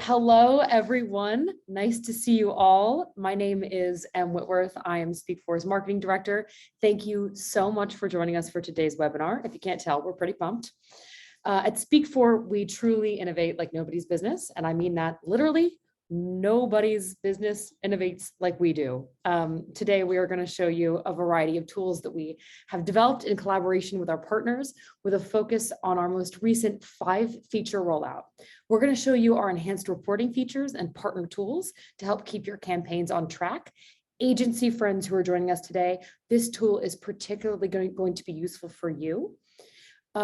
Hello, everyone. Nice to see you all. My name is Em Whitworth. I am Speak4's marketing director. Thank you so much for joining us for today's webinar. If you can't tell, we're pretty pumped. At Speak4, we truly innovate like nobody's business. And I mean that literally. Nobody's business innovates like we do. Today, we are going to show you a variety of tools that we have developed in collaboration with our partners with a focus on our most recent 5-feature rollout. We're going to show you our enhanced reporting features and partner tools to help keep your campaigns on track. Agency friends who are joining us today, this tool is particularly going to be useful for you.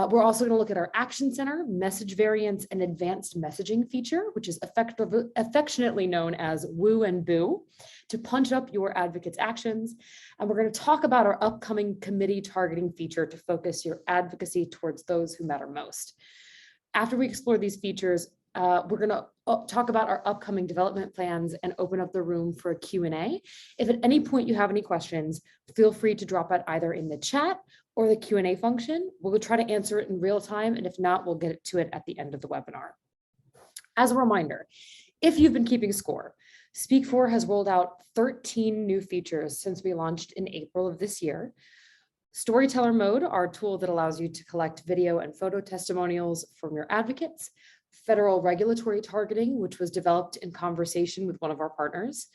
We're also going to look at our Action Center, message variants, and advanced messaging feature, which is affectionately known as Woo and Boo, to punch up your advocates' actions. And we're going to talk about our upcoming committee targeting feature to focus your advocacy towards those who matter most. After we explore these features, we're going to talk about our upcoming development plans and open up the room for a Q&A. If at any point you have any questions, feel free to drop it either in the chat or the Q&A function. We'll try to answer it in real time, and if not, we'll get to it at the end of the webinar. As a reminder, if you've been keeping score, Speak4 has rolled out 13 new features since we launched in April of this year. Storyteller Mode, our tool that allows you to collect video and photo testimonials from your advocates. Federal regulatory targeting, which was developed in conversation with one of our partners.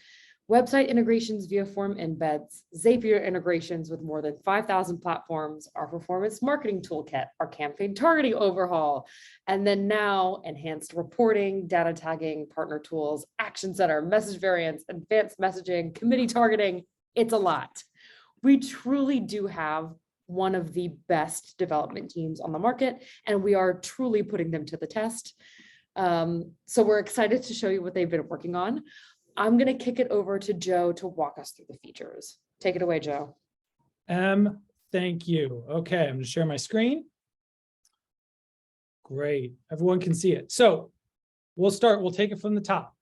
Website integrations via form embeds, Zapier integrations with more than 5,000 platforms, our performance marketing toolkit, our campaign targeting overhaul, and then now enhanced reporting, data tagging, partner tools, Action Center, message variants, advanced messaging, committee targeting. It's a lot. We truly do have one of the best development teams on the market, and we are truly putting them to the test. So we're excited to show you what they've been working on. I'm going to kick it over to Joe to walk us through the features. Take it away, Joe. Thank you. Okay, I'm going to share my screen. Great, everyone can see it. So we'll take it from the top.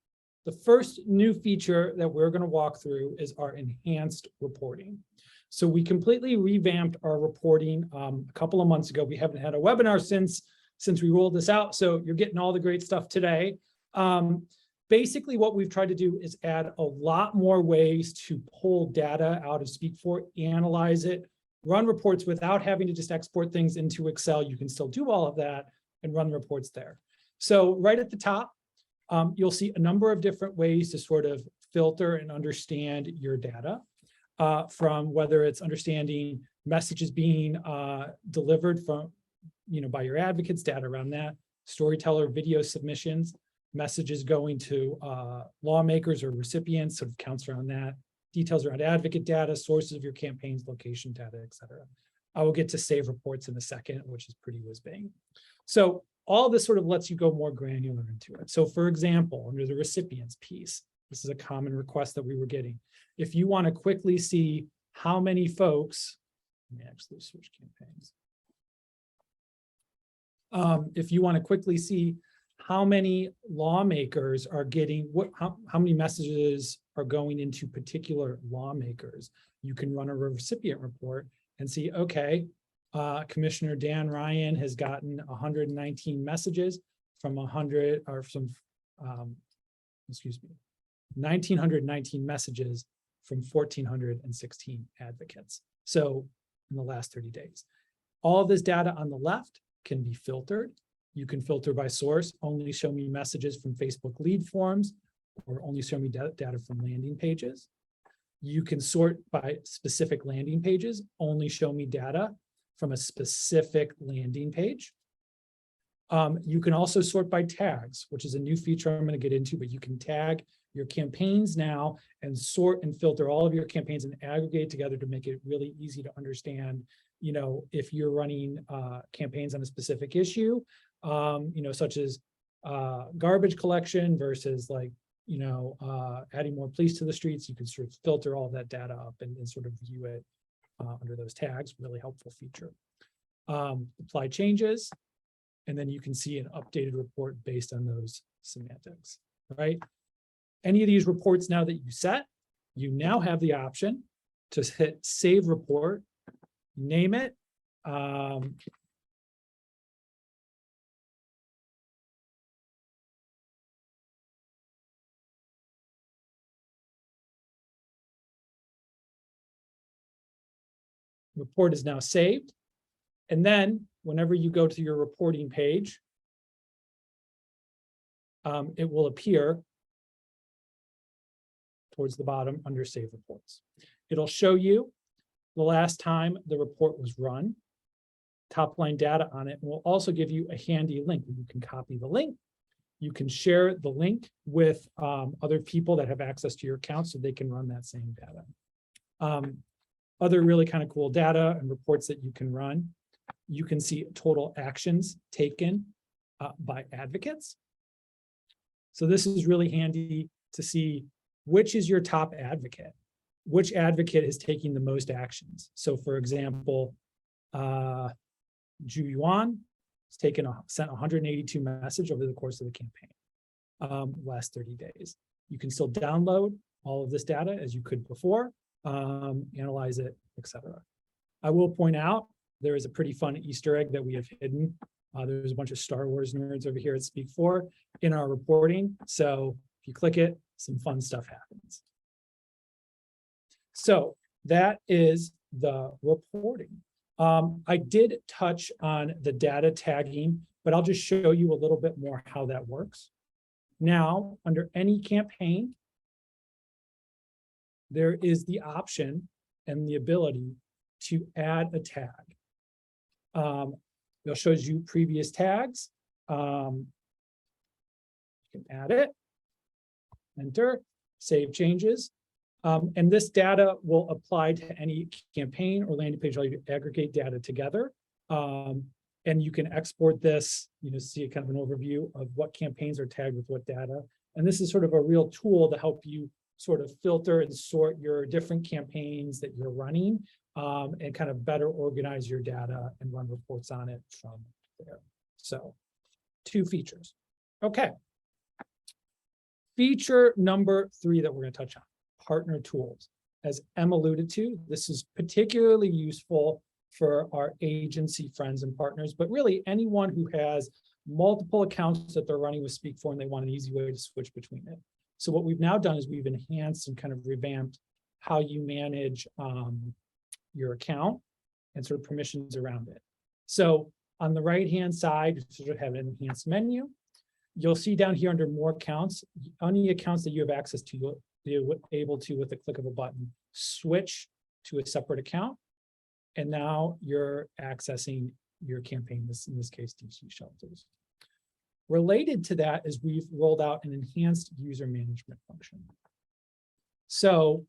The first new feature that we're going to walk through is our enhanced reporting. So we completely revamped our reporting a couple of months ago. We haven't had a webinar since we rolled this out, so you're getting all the great stuff today. Basically, what we've tried to do is add a lot more ways to pull data out of Speak4, analyze it, run reports without having to just export things into Excel. You can still do all of that and run reports there. So right at the top, you'll see a number of different ways to sort of filter and understand your data, from whether it's understanding messages being delivered from, by your advocates, data around that, storyteller video submissions, messages going to lawmakers or recipients, sort of counts around that, details around advocate data, sources of your campaigns, location data, et cetera. I will get to save reports in a second, which is pretty whiz-bang. So all this sort of lets you go more granular into it. So for example, under the recipients piece, this is a common request that we were getting. If you want to quickly see how many folks, let me actually switch campaigns. If you want to quickly see how many lawmakers are getting, how many messages are going into particular lawmakers, you can run a recipient report and see, okay, Commissioner Dan Ryan has gotten 119 messages from 1,919 messages from 1,416 advocates. So in the last 30 days, all of this data on the left can be filtered. You can filter by source, only show me messages from Facebook lead forms, or only show me data from landing pages. You can sort by specific landing pages, only show me data from a specific landing page. You can also sort by tags, which is a new feature I'm going to get into, but you can tag your campaigns now and sort and filter all of your campaigns and aggregate together to make it really easy to understand, if you're running campaigns on a specific issue, such as garbage collection versus adding more police to the streets. You can sort of filter all of that data up and sort of view it under those tags. Really helpful feature. Apply changes, and then you can see an updated report based on those semantics, right? Any of these reports now that you set, you now have the option to hit save report, name it, Report is now saved. And then whenever you go to your reporting page, it will appear towards the bottom under Save Reports. It'll show you the last time the report was run, top line data on it, and will also give you a handy link. You can copy the link. You can share the link with other people that have access to your account so they can run that same data. Other really kind of cool data and reports that you can run. You can see total actions taken by advocates. So this is really handy to see which is your top advocate, which advocate is taking the most actions. So for example, Ju Yuan has sent 182 messages over the course of the campaign, last 30 days. You can still download all of this data as you could before, analyze it, etc. I will point out there is a pretty fun Easter egg that we have hidden. There's a bunch of Star Wars nerds over here at Speak4 in our reporting. So if you click it, some fun stuff happens. So that is the reporting. I did touch on the data tagging, but I'll just show you a little bit more how that works. Now, under any campaign, there is the option and the ability to add a tag. It shows you previous tags. You can add it, enter, save changes. And this data will apply to any campaign or landing page, you aggregate data together. And you can export this, see kind of an overview of what campaigns are tagged with what data. And this is sort of a real tool to help you sort of filter and sort your different campaigns that you're running, and kind of better organize your data and run reports on it from there. So 2 features. Okay. Feature number 3 that we're going to touch on, partner tools. As Em alluded to, this is particularly useful for our agency friends and partners, but really anyone who has multiple accounts that they're running with Speak4 and they want an easy way to switch between it. So what we've now done is we've enhanced and kind of revamped how you manage your account and sort of permissions around it. So on the right-hand side, you sort of have an enhanced menu. You'll see down here under more accounts, any accounts that you have access to, you'll be able to, with the click of a button, switch to a separate account. And now you're accessing your campaign, in this case, DC Shelters. Related to that is we've rolled out an enhanced user management function. So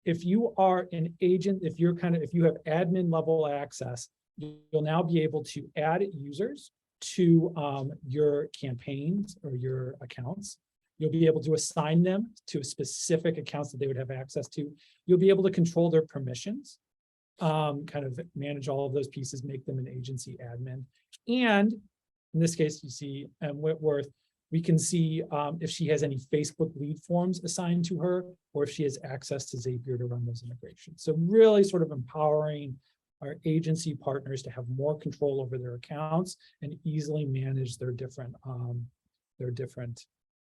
if you are an agent, if you have admin level access, you'll now be able to add users to your campaigns or your accounts. You'll be able to assign them to specific accounts that they would have access to. You'll be able to control their permissions, kind of manage all of those pieces, make them an agency admin. And in this case, you see Whitworth, we can see if she has any Facebook lead forms assigned to her, or if she has access to Zapier to run those integrations. So really sort of empowering our agency partners to have more control over their accounts and easily manage their different client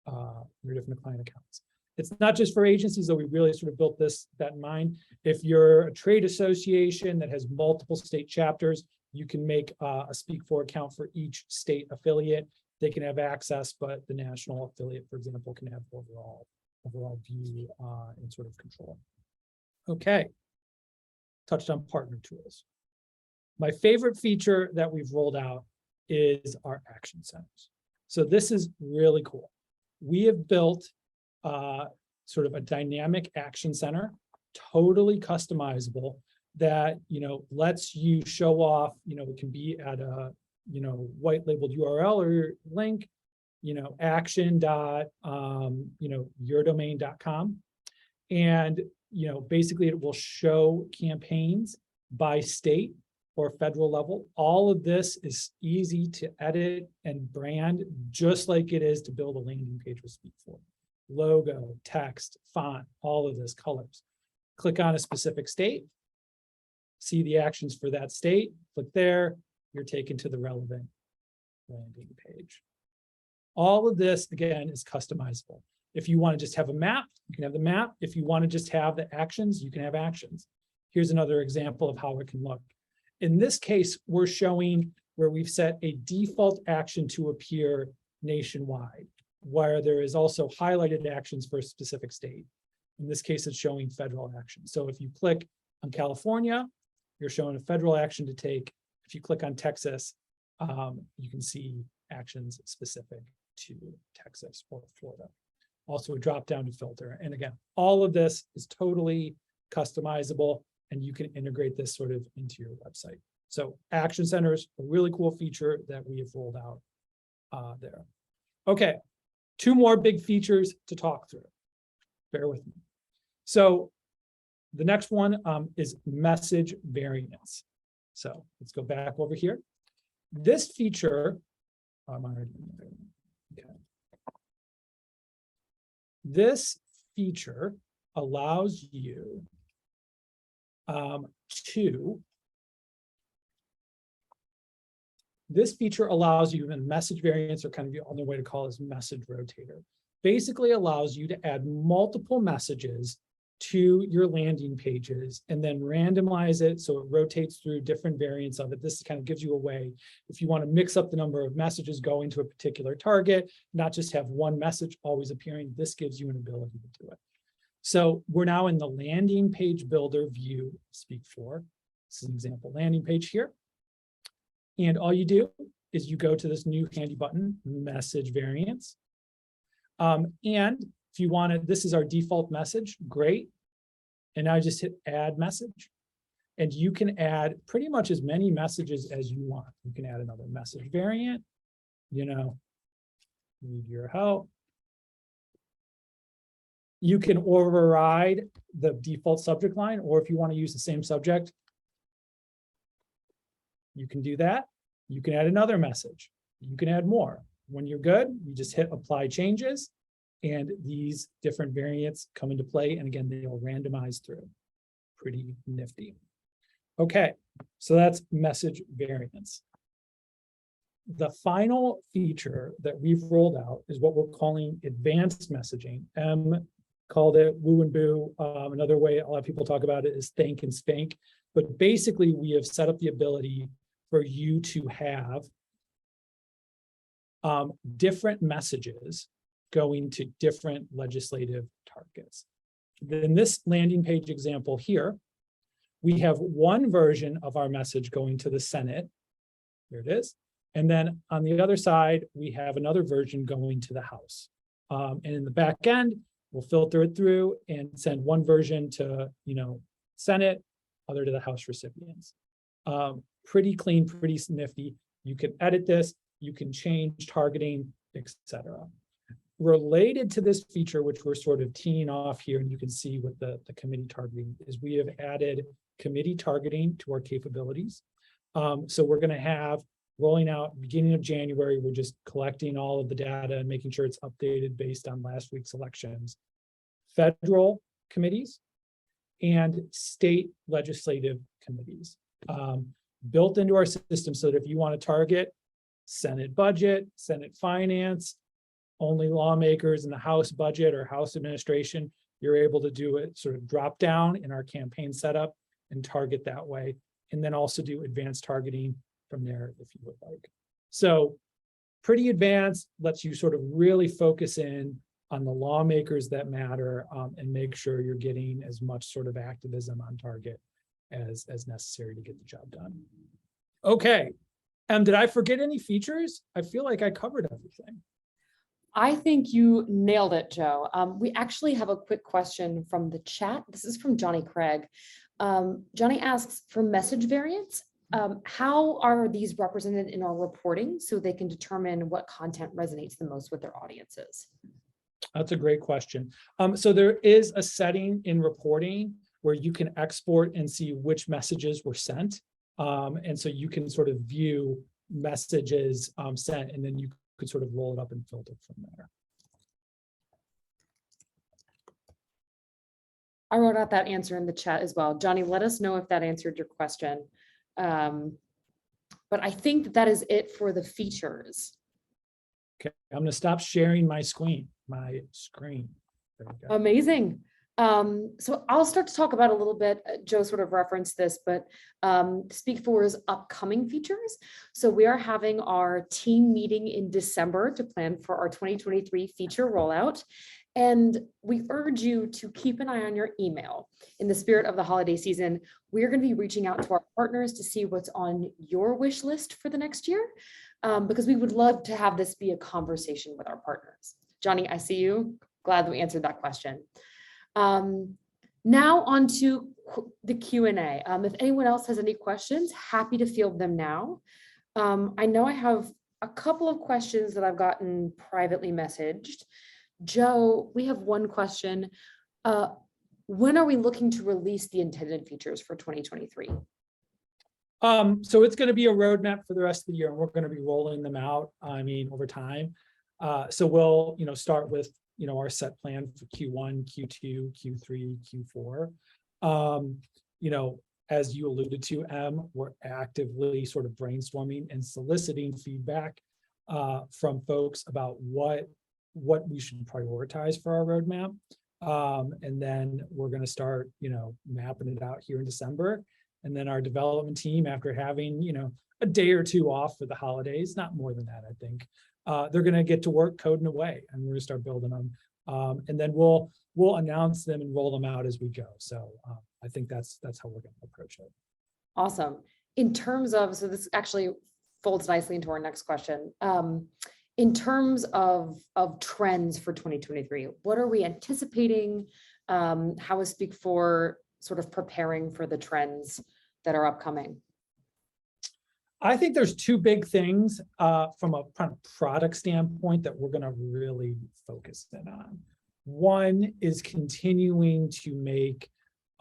accounts. It's not just for agencies, though. We really sort of built that in mind. If you're a trade association that has multiple state chapters, you can make a Speak4 account for each state affiliate. They can have access, but the national affiliate, for example, can have overall view and sort of control. Okay. Touched on partner tools. My favorite feature that we've rolled out is our action centers. So this is really cool. We have built sort of a dynamic action center, totally customizable, that lets you show off. It can be at a white labeled URL or link, action.yourdomain.com, and basically it will show campaigns by state or federal level. All of this is easy to edit and brand, just like it is to build a landing page with Speak4. Logo, text, font, all of this, colors. Click on a specific state, see the actions for that state, click there, you're taken to the relevant landing page. All of this, again, is customizable. If you want to just have a map, you can have the map. If you want to just have the actions, you can have actions. Here's another example of how it can look. In this case, we're showing where we've set a default action to appear nationwide, where there is also highlighted actions for a specific state. In this case, it's showing federal action. So if you click on California, you're showing a federal action to take. If you click on Texas, you can see actions specific to Texas or Florida. Also a drop down to filter. And again, all of this is totally customizable, and you can integrate this sort of into your website. So Action Centers, a really cool feature that we have rolled out there. Okay, 2 more big features to talk through. Bear with me. So the next one is message variants. So let's go back over here. This feature, this feature allows you in message variants, or kind of the other way to call this message rotator, basically allows you to add multiple messages to your landing pages and then randomize it so it rotates through different variants of it. This kind of gives you a way, if you want to mix up the number of messages going to a particular target, not just have one message always appearing, this gives you an ability to do it. So we're now in the landing page builder view, SpeakFor. This is an example landing page here. And all you do is you go to this new handy button, message variants. And if you wanted, this is our default message, great. And now just hit add message. And you can add pretty much as many messages as you want. You can add another message variant, need your help. You can override the default subject line, or if you want to use the same subject, you can do that. You can add another message. You can add more. When you're good, you just hit apply changes, and these different variants come into play. And again, they'll randomize through. Pretty nifty. Okay, so that's message variants. The final feature that we've rolled out is what we're calling advanced messaging. Called it Woo and Boo. Another way a lot of people talk about it is Thank and Spank. But basically, we have set up the ability for you to have different messages going to different legislative targets. In this landing page example here, we have one version of our message going to the Senate. Here it is. And then on the other side, we have another version going to the House. And in the back end, we'll filter it through and send one version to, Senate, other to the House recipients. Pretty clean, pretty nifty. You can edit this, you can change targeting, etc. Related to this feature, which we're sort of teeing off here, and you can see with the committee targeting, is we have added committee targeting to our capabilities. So we're going to have rolling out beginning of January. We're just collecting all of the data and making sure it's updated based on last week's elections. Federal committees and state legislative committees built into our system, so that if you want to target Senate budget, Senate finance, only lawmakers in the House budget or House administration, you're able to do it sort of drop down in our campaign setup and target that way, and then also do advanced targeting from there if you would like. So pretty advanced, lets you sort of really focus in on the lawmakers that matter, and make sure you're getting as much sort of activism on target as necessary to get the job done. Okay, did I forget any features? I feel like I covered everything. I think you nailed it, Joe. We actually have a quick question from the chat. This is from Johnny Craig. Johnny asks, for message variants, how are these represented in our reporting so they can determine what content resonates the most with their audiences? That's a great question. So there is a setting in reporting where you can export and see which messages were sent. And so you can sort of view messages sent, and then you could sort of roll it up and filter from there. I wrote out that answer in the chat as well. Johnny, let us know if that answered your question. But I think that is it for the features. Okay, I'm going to stop sharing my screen. There we go. Amazing. So I'll start to talk about a little bit, Joe sort of referenced this, but Speak4's upcoming features. So we are having our team meeting in December to plan for our 2023 feature rollout. And we urge you to keep an eye on your email. In the spirit of the holiday season, we're going to be reaching out to our partners to see what's on your wish list for the next year, because we would love to have this be a conversation with our partners. Johnny, I see you. Glad that we answered that question. Now on to the Q&A. If anyone else has any questions, happy to field them now. I know I have a couple of questions that I've gotten privately messaged. Joe, we have one question. When are we looking to release the intended features for 2023? So it's going to be a roadmap for the rest of the year, and we're going to be rolling them out, over time. So we'll, start with, our set plan for Q1, Q2, Q3, Q4. As you alluded to, we're actively sort of brainstorming and soliciting feedback from folks about what we should prioritize for our roadmap. And then we're going to start, mapping it out here in December. And then our development team, after having, a day or two off for the holidays, not more than that, I think, they're going to get to work coding away, and we're going to start building them. And then we'll announce them and roll them out as we go. So I think that's how we're going to approach it. Awesome. In terms of, so this actually folds nicely into our next question. In terms of trends for 2023, what are we anticipating? How is Speak4 sort of preparing for the trends that are upcoming? I think there's two big things from a kind of product standpoint that we're going to really focus in on. One is continuing to make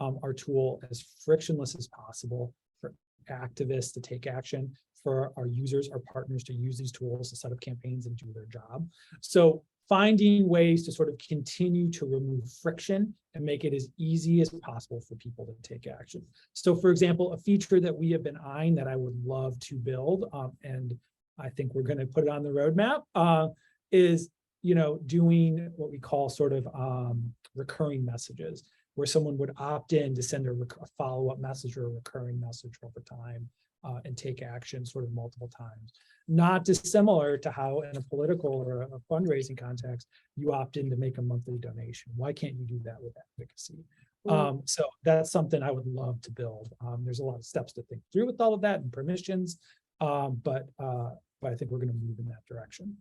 our tool as frictionless as possible for activists to take action, for our users, our partners to use these tools to set up campaigns and do their job. So finding ways to sort of continue to remove friction and make it as easy as possible for people to take action. So for example, a feature that we have been eyeing that I would love to build, and I think we're going to put it on the roadmap, is, doing what we call sort of recurring messages, where someone would opt in to send a follow-up message or a recurring message over time and take action sort of multiple times. Not dissimilar to how in a political or a fundraising context, you opt in to make a monthly donation. Why can't you do that with advocacy? So that's something I would love to build. There's a lot of steps to think through with all of that and permissions, but I think we're going to move in that direction.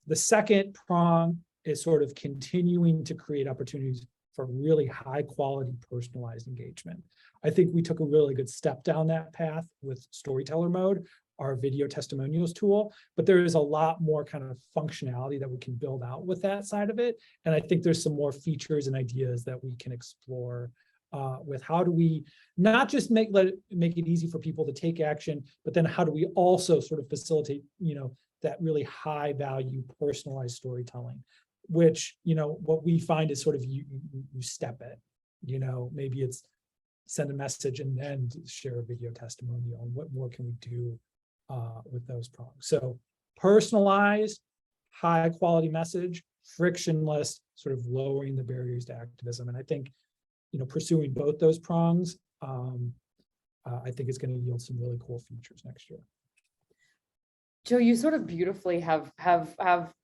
The second prong is sort of continuing to create opportunities for really high quality personalized engagement. I think we took a really good step down that path with Storyteller Mode, our video testimonials tool, but there is a lot more kind of functionality that we can build out with that side of it. And I think there's some more features and ideas that we can explore with how do we not just make it easy for people to take action, but then how do we also sort of facilitate, that really high value personalized storytelling, which, what we find is sort of you step it, maybe it's send a message and then share a video testimonial, and what more can we do with those prongs. So personalized, high quality message, frictionless, sort of lowering the barriers to activism. And I think, pursuing both those prongs, I think is going to yield some really cool features next year. Joe, you sort of beautifully have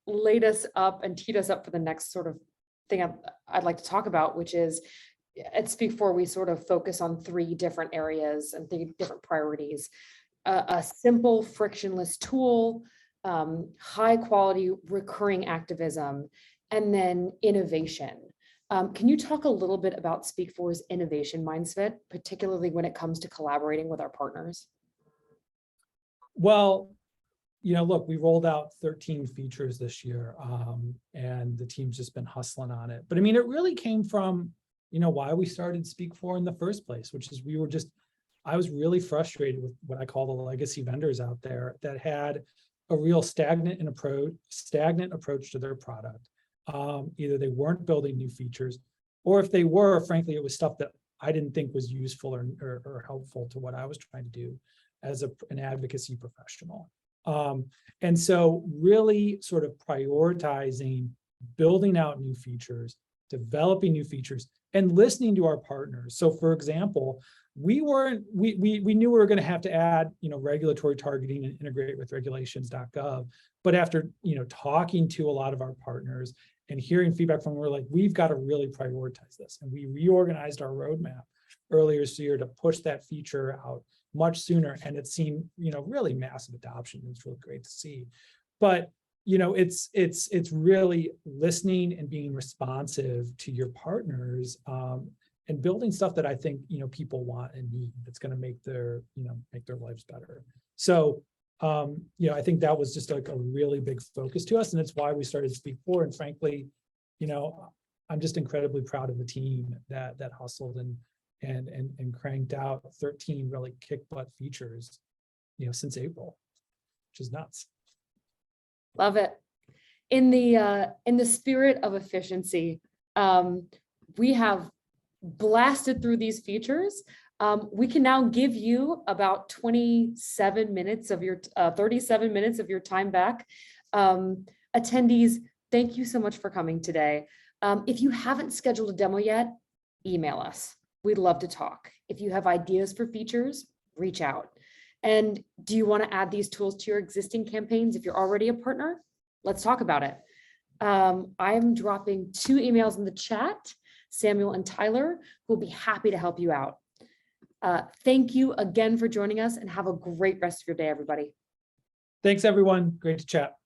laid us up and teed us up for the next sort of thing I'd like to talk about, which is at Speak4, we sort of focus on three different areas and three different priorities. A simple, frictionless tool, high quality recurring activism, and then innovation. Can you talk a little bit about Speak4's innovation mindset, particularly when it comes to collaborating with our partners? Well, look, we rolled out 13 features this year, and the team's just been hustling on it. But I mean, it really came from, why we started Speak4 in the first place, which is I was really frustrated with what I call the legacy vendors out there that had a real stagnant approach to their product. Either they weren't building new features, or if they were, frankly, it was stuff that I didn't think was useful or helpful to what I was trying to do as an advocacy professional. And so really sort of prioritizing building out new features, developing new features, and listening to our partners. So for example, we knew we were going to have to add, regulatory targeting and integrate with regulations.gov. But after, talking to a lot of our partners and hearing feedback from them, we're like, we've got to really prioritize this. And we reorganized our roadmap earlier this year to push that feature out much sooner. And it's seen, really massive adoption. It's really great to see. But it's really listening and being responsive to your partners, and building stuff that I think, people want and need, that's going to make their lives better. So, I think that was just like a really big focus to us. And it's why we started Speak4. And frankly, I'm just incredibly proud of the team that hustled and cranked out 13 really kick butt features, since April, which is nuts. Love it. In the spirit of efficiency, we have blasted through these features. We can now give you about 27 minutes of your 37 minutes of your time back. Attendees, thank you so much for coming today. If you haven't scheduled a demo yet, email us. We'd love to talk. If you have ideas for features, reach out. And do you want to add these tools to your existing campaigns? If you're already a partner, let's talk about it. I'm dropping 2 emails in the chat, Samuel and Tyler, who will be happy to help you out. Thank you again for joining us, and have a great rest of your day, everybody. Thanks, everyone. Great to chat.